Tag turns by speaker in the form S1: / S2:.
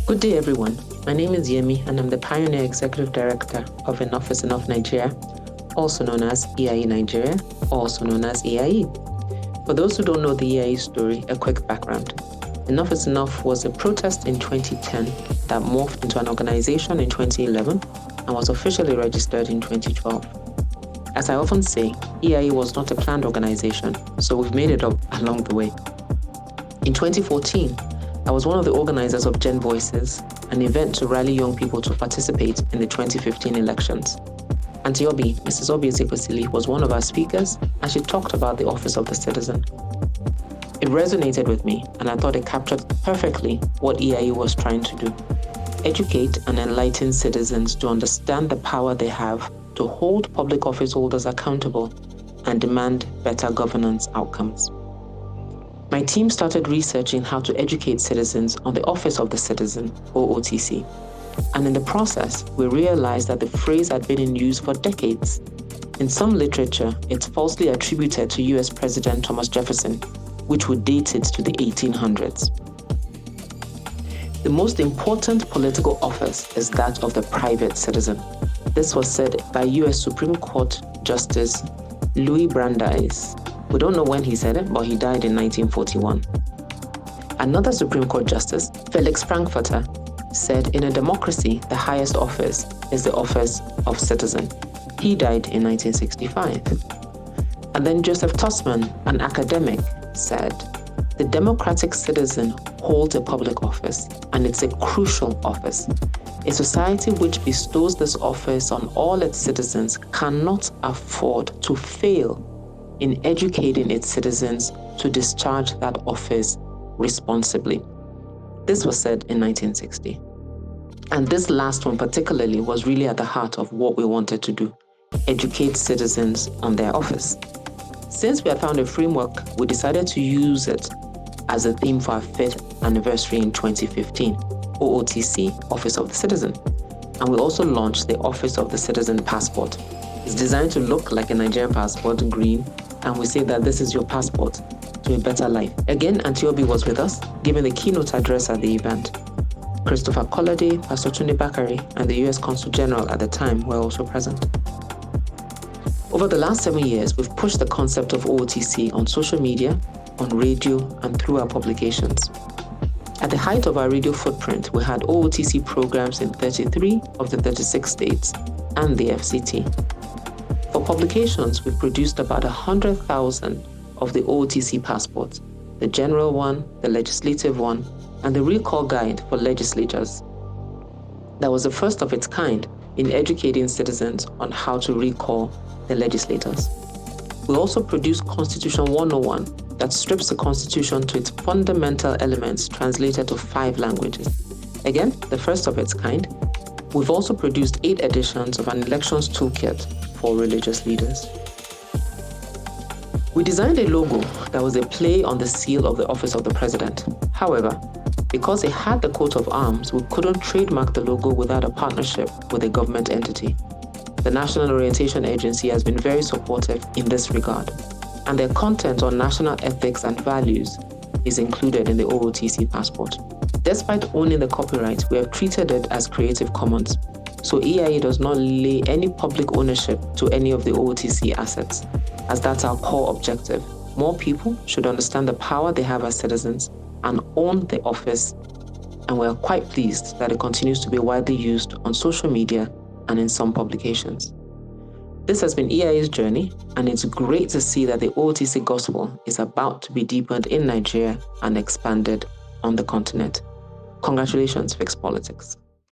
S1: Good day, everyone. My name is Yemi, and I'm the Pioneer Executive Director of Enough is Enough Nigeria, also known as EIE Nigeria, also known as EIE. For those who don't know the EIE story, a quick background. Enough is Enough was a protest in 2010 that morphed into an organization in 2011 and was officially registered in 2012. As I often say, EIE was not a planned organization, so we've made it up along the way. In 2014, I was one of the organizers of Gen Voices, an event to rally young people to participate in the 2015 elections. Auntie Obi, Mrs. Obi Ezekwesili, was one of our speakers, and she talked about the office of the citizen. It resonated with me, and I thought it captured perfectly what EIE was trying to do: educate and enlighten citizens to understand the power they have to hold public office holders accountable and demand better governance outcomes. My team started researching how to educate citizens on the Office of the Citizen, OOTC. And in the process, we realized that the phrase had been in use for decades. In some literature, it's falsely attributed to US President Thomas Jefferson, which would date it to the 1800s. The most important political office is that of the private citizen. This was said by US Supreme Court Justice Louis Brandeis. We don't know when he said it, but he died in 1941. Another Supreme Court Justice, Felix Frankfurter, said in a democracy, the highest office is the office of citizen. He died in 1965. And then Joseph Tossman, an academic, said, the democratic citizen holds a public office, and it's a crucial office. A society which bestows this office on all its citizens cannot afford to fail in educating its citizens to discharge that office responsibly. This was said in 1960. And this last one particularly was really at the heart of what we wanted to do: educate citizens on their office. Since we had found a framework, we decided to use it as a theme for our 5th anniversary in 2015, OOTC, Office of the Citizen. And we also launched the Office of the Citizen Passport. It's designed to look like a Nigerian passport, green, and we say that this is your passport to a better life. Again, Auntie Obi was with us, giving the keynote address at the event. Christopher Kolade, Pastor Tunde Bakari, and the US Consul General at the time were also present. Over the last 7 years, we've pushed the concept of OOTC on social media, on radio, and through our publications. At the height of our radio footprint, we had OOTC programs in 33 of the 36 states and the FCT. For publications, we produced about 100,000 of the OOTC passports, the general one, the legislative one, and the recall guide for legislatures. That was the first of its kind in educating citizens on how to recall the legislators. We also produced Constitution 101 that strips the Constitution to its fundamental elements translated to 5 languages. Again, the first of its kind. We've also produced 8 editions of an elections toolkit for religious leaders. We designed a logo that was a play on the seal of the Office of the President. However, because it had the coat of arms, we couldn't trademark the logo without a partnership with a government entity. The National Orientation Agency has been very supportive in this regard, and their content on national ethics and values is included in the OOTC passport. Despite owning the copyright, we have treated it as Creative Commons, so EIE does not lay any public ownership to any of the OOTC assets, as that's our core objective. More people should understand the power they have as citizens and own the office, and we are quite pleased that it continues to be widely used on social media and in some publications. This has been EIE's journey, and it's great to see that the OOTC gospel is about to be deepened in Nigeria and expanded on the continent. Congratulations, Fix Politics.